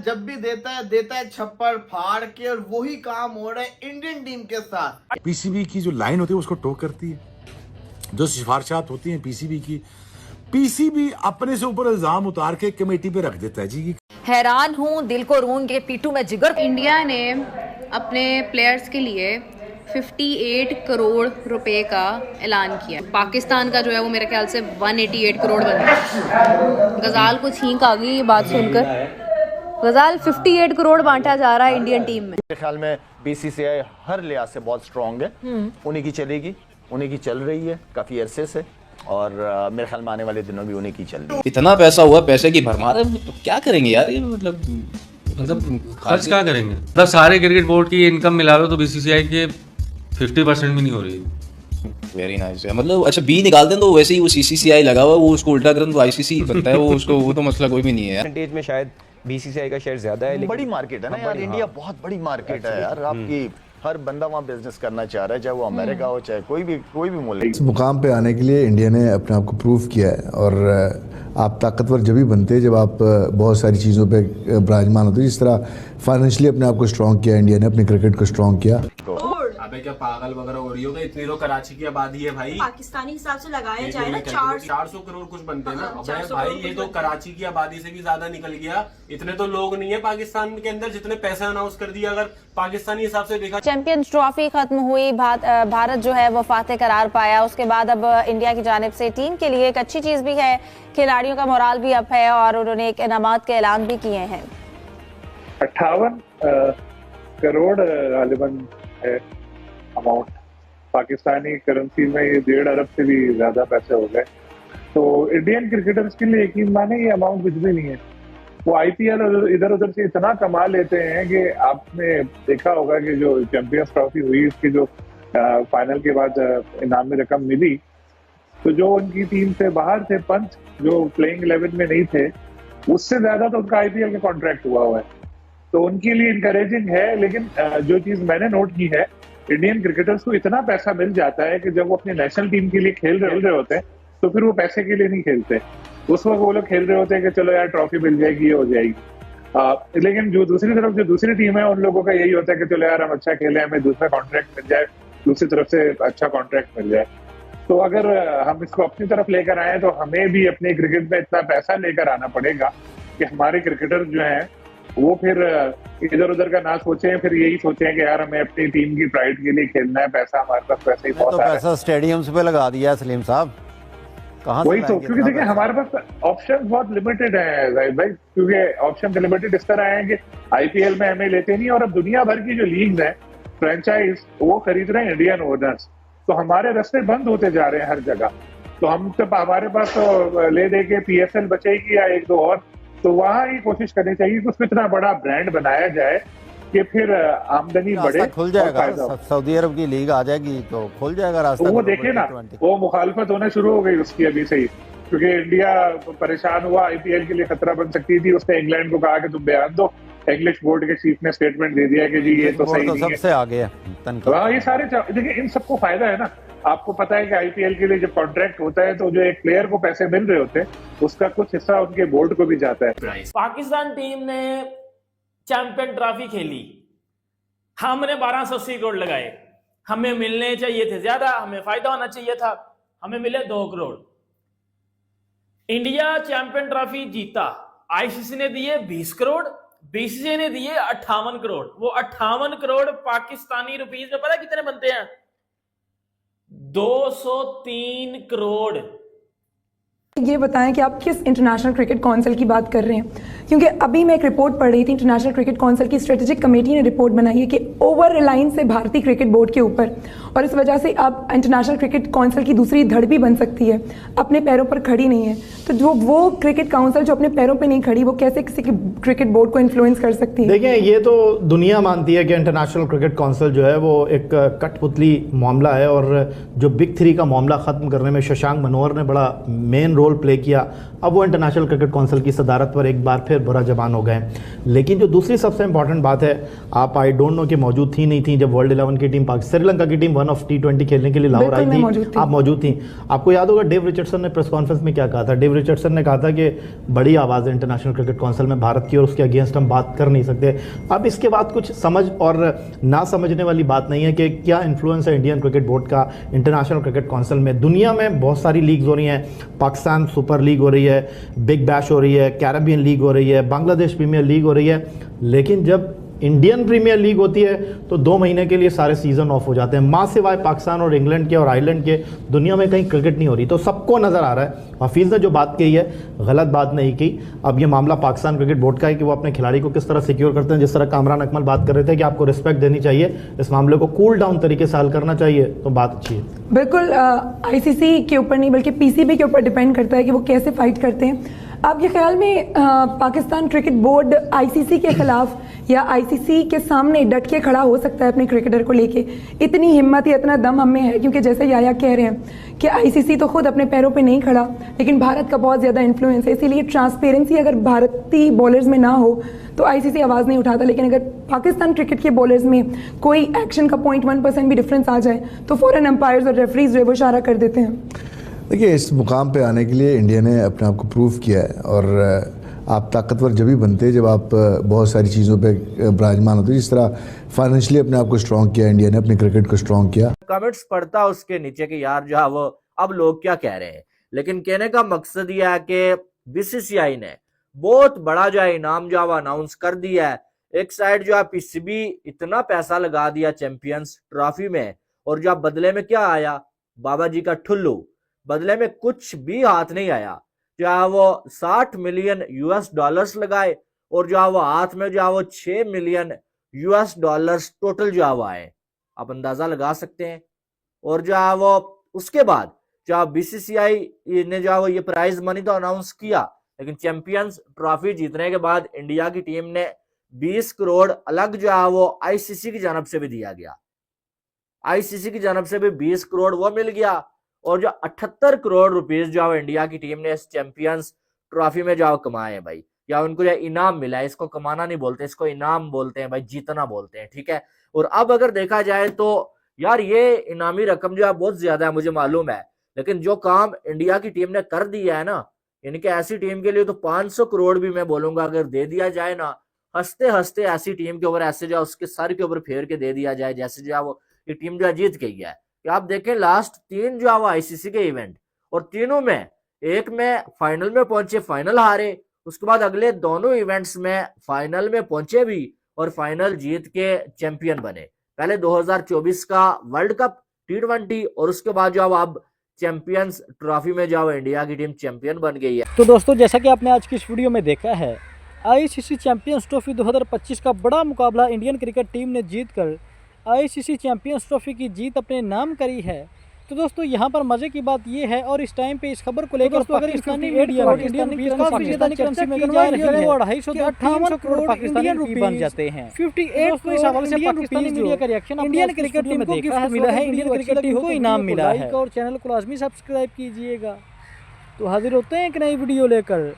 जब भी देता है छप्पर फाड़ के, और वही काम हो रहा है इंडियन टीम के साथ। पीसीबी की जो लाइन होती है उसको टो करती है, जो सिफारिशात होती हैं पीसीबी की, पीसीबी अपने से ऊपर इल्जाम उतार के कमेटी पे रख देता है जी। हैरान हूँ, दिल को रूंग के पीटू में जिगर। इंडिया ने अपने प्लेयर्स के लिए 58 करोड़ रुपए का ऐलान किया। पाकिस्तान का जो है वो मेरे ख्याल से 188 करोड़ बन गया। गजाल को छींक आ गई ये बात सुनकर। गजाल 58 करोड़ बांटा जा रहा है इंडियन टीम में। मेरे ख्याल में बीसीसीआई हर लिहाज से बहुत स्ट्रांग है, उन्हीं की चलेगी, उन्हीं की चल रही है काफी अरसे से, और मेरे ख्याल में आने वाले दिनों भी उन्हीं की चल रही है। इतना पैसा हुआ, पैसे की भरमार है, क्या करेंगे यार ये, मतलब खर्च क्या करेंगे? मतलब सारे क्रिकेट बोर्ड की इनकम मिला लो तो बीसीसीआई के 50% भी नहीं हो रही। वेरी नाइस है, मतलब अच्छा बी निकाल दें तो वैसे ही वो सीसीसीआई लगा हुआ, वो उसको उल्टा करें तो आईसीसी बनता है, वो उसको वो तो मसला कोई भी नहीं है यार। परसेंटेज में शायद बीसीसीआई का शेयर ज्यादा है, लेकिन बड़ी मार्केट है ना यार, इंडिया बहुत बड़ी मार्केट है यार। आपकी हर बंदा वहाँ बिजनेस करना चाह रहा है, चाहे वो अमेरिका हो चाहे कोई भी मुल्क। इस मुकाम पे आने के लिए इंडिया ने अपने आप को प्रूव किया है, और आप ताकतवर जब भी बनते हैं जब आप बहुत सारी चीज़ों पे विराजमान होते हैं। जिस तरह फाइनेंशियली अपने आप को स्ट्रॉन्ग किया इंडिया ने, अपने क्रिकेट को स्ट्रॉन्ग किया। अबे क्या पागल वगैरह हो रही होगा? इतनी तो कराची की आबादी है भाई, पाकिस्तानी हिसाब से लगाया जाए ना 400 करोड़ कुछ बनते हैं ना। अबे भाई ये तो कराची की आबादी से भी ज्यादा निकल गया। इतने तो लोग नहीं है पाकिस्तान के अंदर जितने पैसे अनाउंस कर दिया अगर पाकिस्तानी हिसाब से देखा। चैंपियंस ट्रॉफी खत्म हुई, भारत जो है वो फातेह करार पाया। उसके बाद अब इंडिया की जानिब से टीम के लिए एक अच्छी चीज भी है, खिलाड़ियों का मोराल भी अप है और उन्होंने एक इनामात के ऐलान भी किए हैं। 58 करोड़ गालिबन है अमाउंट, पाकिस्तानी करेंसी में ये 1.5 अरब से भी ज्यादा पैसे हो गए। तो इंडियन क्रिकेटर्स के लिए यकीन माने ये अमाउंट कुछ भी नहीं है। वो आईपीएल इधर उधर से इतना कमा लेते हैं कि आपने देखा होगा कि जो चैंपियंस ट्रॉफी हुई उसकी जो फाइनल के बाद इनामी रकम मिली, तो जो उनकी टीम से बाहर थे पंच जो प्लेइंग 11 में नहीं थे, उससे ज्यादा तो उनका आईपीएल का कॉन्ट्रैक्ट हुआ है। तो उनके लिए इनकरेजिंग है। लेकिन जो चीज मैंने नोट की है, इंडियन क्रिकेटर्स को इतना पैसा मिल जाता है कि जब वो अपनी नेशनल टीम के लिए खेल रहे होते हैं तो फिर वो पैसे के लिए नहीं खेलते। उस वक्त वो लोग खेल रहे होते हैं कि चलो यार ट्रॉफी मिल जाएगी, ये हो जाएगी। लेकिन जो दूसरी तरफ जो दूसरी टीम है उन लोगों का यही होता है कि चलो यार हम अच्छा खेले, हमें दूसरा कॉन्ट्रैक्ट मिल जाए, दूसरी तरफ से अच्छा कॉन्ट्रैक्ट मिल जाए। तो अगर हम इसको अपनी तरफ लेकर आए तो हमें भी अपने क्रिकेट में इतना पैसा लेकर आना पड़ेगा कि हमारे क्रिकेटर जो हैं वो फिर इधर उधर का ना सोचें, फिर यही सोचें कि यार हमें अपनी टीम की प्राइड के लिए खेलना है, पैसा हमारे पास पैसे ही बहुत तो पैसा स्टेडियम्स पे लगा दिया है सलीम साहब, कहाँ वही तो। क्योंकि देखिए हमारे पास ऑप्शन बहुत लिमिटेड है जाहिद भाई, क्योंकि ऑप्शन लिमिटेड इस तरह है कि आईपीएल में हमें लेते नहीं, और अब दुनिया भर की जो लीग्स है फ्रेंचाइज वो खरीद रहे हैं इंडियन ओनर्स, तो हमारे रास्ते बंद होते जा रहे हैं हर जगह। तो हम तो हमारे पास तो ले दे के पीएसएल बचेगी या एक दो और, तो वहाँ ही कोशिश करनी चाहिए कि उसको इतना बड़ा ब्रांड बनाया जाए कि फिर आमदनी बढ़े, खुल जाएगा। सऊदी अरब की लीग आ जाएगी तो खुल जाएगा रास्ता। तो वो देखे ना, वो मुखालफत होना शुरू हो गई उसकी अभी से ही, क्योंकि इंडिया परेशान हुआ, आईपीएल के लिए खतरा बन सकती थी। उसने इंग्लैंड को कहा कि तुम बयान दो, इंग्लिश बोर्ड के चीफ ने स्टेटमेंट दे दिया कि जी ये तो सही नहीं है। सबसे आगे है। हाँ, ये सारे देखिए इन सबको फायदा है ना। आपको पता है कि आईपीएल के लिए जब कॉन्ट्रैक्ट होता है तो जो एक प्लेयर को पैसे मिल रहे होते हैं उसका कुछ हिस्सा उनके बोर्ड को भी जाता है। पाकिस्तान टीम ने चैंपियन ट्रॉफी खेली, हमने 1280 करोड़ लगाए, हमें मिलने चाहिए थे ज्यादा, हमें फायदा होना चाहिए था, हमें मिले 2 करोड़। इंडिया चैंपियन ट्रॉफी जीता, आईसीसी ने दिए 20 करोड़, बीसीसीआई ने दिए 58 करोड़। वो 58 करोड़ पाकिस्तानी रुपीस में पता कितने बनते हैं? 203 करोड़। ये बताएं कि आप किस इंटरनेशनल क्रिकेट काउंसिल की बात कर रहे हैं, क्योंकि अभी मैं एक रिपोर्ट पढ़ रही थी, इंटरनेशनल क्रिकेट काउंसिल की स्ट्रेटेजिक कमेटी ने रिपोर्ट बनाई है कि ओवर रिलायंस है भारतीय क्रिकेट बोर्ड के ऊपर, और इस वजह से अब इंटरनेशनल क्रिकेट काउंसिल की दूसरी धड़ भी बन सकती है, अपने पैरों पर खड़ी नहीं है। तो जो वो क्रिकेट काउंसिल जो अपने पैरों पर नहीं खड़ी, वो कैसे किसी के क्रिकेट बोर्ड को इन्फ्लुएंस कर सकती है? देखिए, ये तो दुनिया मानती है कि इंटरनेशनल क्रिकेट काउंसिल जो है वो एक कठपुतली मामला है, और जो बिग 3 का मामला ख़त्म करने में शशांक मनोहर ने बड़ा मेन रोल रोल प्ले किया, अब वो इंटरनेशनल क्रिकेट काउंसिल की सदारत पर एक बार फिर बुरा जबान हो गए। लेकिन जो दूसरी सबसे इंपॉर्टेंट बात है, आप आई डोंट नो कि मौजूद थी नहीं थी जब वर्ल्ड 11 की टीम श्रीलंका की टीम 1 ऑफ T20 खेलने के लिए लाहौर आई थी, आप मौजूद थी। आपको याद होगा डेव रिचर्डसन ने प्रेस कॉन्फ्रेंस में क्या कहा था। डेव रिचर्डसन ने कहा था कि बड़ी आवाज़ है इंटरनेशनल क्रिकेट काउंसिल में भारत की और उसके अगेंस्ट हम बात कर नहीं सकते। अब इसके बाद कुछ समझ और ना समझने वाली बात नहीं है कि क्या इन्फ्लुएंस है इंडियन क्रिकेट बोर्ड का इंटरनेशनल क्रिकेट काउंसिल में। दुनिया में बहुत सारी लीग्स हो रही हैं, पाकिस्तान सुपर लीग हो रही है, बिग बैश हो रही है, कैरेबियन लीग हो रही है, बांग्लादेश प्रीमियर लीग हो रही है, लेकिन जब इंडियन प्रीमियर लीग होती है तो 2 महीने के लिए सारे सीजन ऑफ हो जाते हैं। मां सिवाय पाकिस्तान और इंग्लैंड के और आयरलैंड के दुनिया में कहीं क्रिकेट नहीं हो रही। तो सबको नज़र आ रहा है हफीज़ ने जो बात कही है गलत बात नहीं की। अब ये मामला पाकिस्तान क्रिकेट बोर्ड का है कि वो अपने खिलाड़ी को किस तरह सिक्योर करते हैं। जिस तरह कामरान अकमल बात कर रहे थे कि आपको रिस्पेक्ट देनी चाहिए, इस मामले को कूल डाउन तरीके से हल करना चाहिए, तो बात अच्छी है। बिल्कुल आईसीसी के ऊपर नहीं बल्कि पीसीबी के ऊपर डिपेंड करता है कि वो कैसे फाइट करते हैं। आपके ख्याल में पाकिस्तान क्रिकेट बोर्ड आईसीसी के खिलाफ या आईसीसी के सामने डट के खड़ा हो सकता है अपने क्रिकेटर को लेके? इतनी हिम्मत या इतना दम हमें है? क्योंकि जैसे याया कह रहे हैं कि आईसीसी तो खुद अपने पैरों पे नहीं खड़ा, लेकिन भारत का बहुत ज़्यादा इन्फ्लुएंस है, इसीलिए ट्रांसपेरेंसी अगर भारतीय बॉलर्स में ना हो तो आईसीसी आवाज़ नहीं उठाता। लेकिन अगर पाकिस्तान क्रिकेट के बॉलर्स में कोई एक्शन का 0.1% भी डिफरेंस आ जाए तो फॉरेन अंपायर्स और रेफरीज जो है वो इशारा कर देते हैं। देखिए, इस मुकाम पे आने के लिए इंडिया ने अपने आप को प्रूव किया है, और आप ताकतवर जब भी बनते हैं जब आप बहुत सारी चीज़ों पे विराजमान होते हैं। जिस तरह फाइनेंशियली अपने आप को स्ट्रॉन्ग किया इंडिया ने, अपने क्रिकेट को स्ट्रॉन्ग किया। कमेंट्स पढ़ता उसके नीचे के यार जो है वो अब लोग क्या कह रहे हैं, लेकिन कहने का मकसद यह है कि बीसीसीआई ने बहुत बड़ा जो है इनाम जो है अनाउंस कर दिया है। एक साइड जो है पीसीबी इतना पैसा लगा दिया चैंपियंस ट्रॉफी में, और जो बदले में क्या आया, बाबा जी का ठुल्लू, बदले में कुछ भी हाथ नहीं आया। जो है वो 60 मिलियन US डॉलर्स लगाए, और जो है वो हाथ में जो है वो 6 मिलियन US डॉलर्स टोटल जो है वो आए। आप अंदाजा लगा सकते हैं। और जो है वो उसके बाद जो है बीसीसीआई ने जो है वो ये प्राइज मनी तो अनाउंस किया, लेकिन चैंपियंस ट्रॉफी जीतने के बाद इंडिया की टीम ने 20 करोड़ अलग जो है वो आईसीसी की जानब से भी दिया गया। आईसीसी की जानब से भी 20 करोड़ वो मिल गया, और जो 78 करोड़ रुपीस जो है इंडिया की टीम ने इस चैंपियंस ट्रॉफी में जो कमाए हैं भाई, या उनको जो इनाम मिला है। इसको कमाना नहीं बोलते, इसको इनाम बोलते हैं भाई, जीतना बोलते हैं, ठीक है। और अब अगर देखा जाए तो यार ये इनामी रकम जो है बहुत ज्यादा है, मुझे मालूम है, लेकिन जो काम इंडिया की टीम ने कर दिया है ना, यानी कि ऐसी टीम के लिए तो 500 करोड़ भी मैं बोलूंगा अगर दे दिया जाए ना, हंसते हंसते ऐसी टीम के ऊपर ऐसे जो उसके सर के ऊपर फेर के दे दिया जाए, जैसे जो है वो ये टीम जो है जीत गई है। कि आप देखें लास्ट 3 जो है वो आईसीसी के इवेंट, और तीनों में एक में फाइनल में पहुंचे, फाइनल हारे, उसके बाद अगले दोनों इवेंट्स में फाइनल में पहुंचे भी और फाइनल जीत के चैंपियन बने। पहले 2024 का वर्ल्ड कप T20, और उसके बाद जो अब चैंपियंस ट्रॉफी में जो इंडिया की टीम चैंपियन बन गई है। तो दोस्तों, जैसा कि आपने आज की इस वीडियो में देखा है, आईसीसी चैंपियंस ट्रॉफी 2025 का बड़ा मुकाबला इंडियन क्रिकेट टीम ने जीतकर आईसीसी चैंपियंस ट्रॉफी की जीत अपने नाम करी है। तो दोस्तों, यहाँ पर मजे की बात ये है, और इस टाइम पे इस खबर को लेकर पाकिस्तानी मीडिया और इंडियन मीडिया काफी ज्यादा चर्चा की जा रही है। 250 से 300 करोड़ पाकिस्तानी रुपए बन जाते हैं। 58 करोड़ इस हवाले से पाकिस्तानी मीडिया का रिएक्शन इंडियन क्रिकेट टीम को गिफ्ट मिला है, इंडियन क्रिकेट टीम को इनाम मिला है। और चैनल को लाजमी सब्सक्राइब कीजिएगा। तो हाजिर होते हैं एक नई वीडियो लेकर।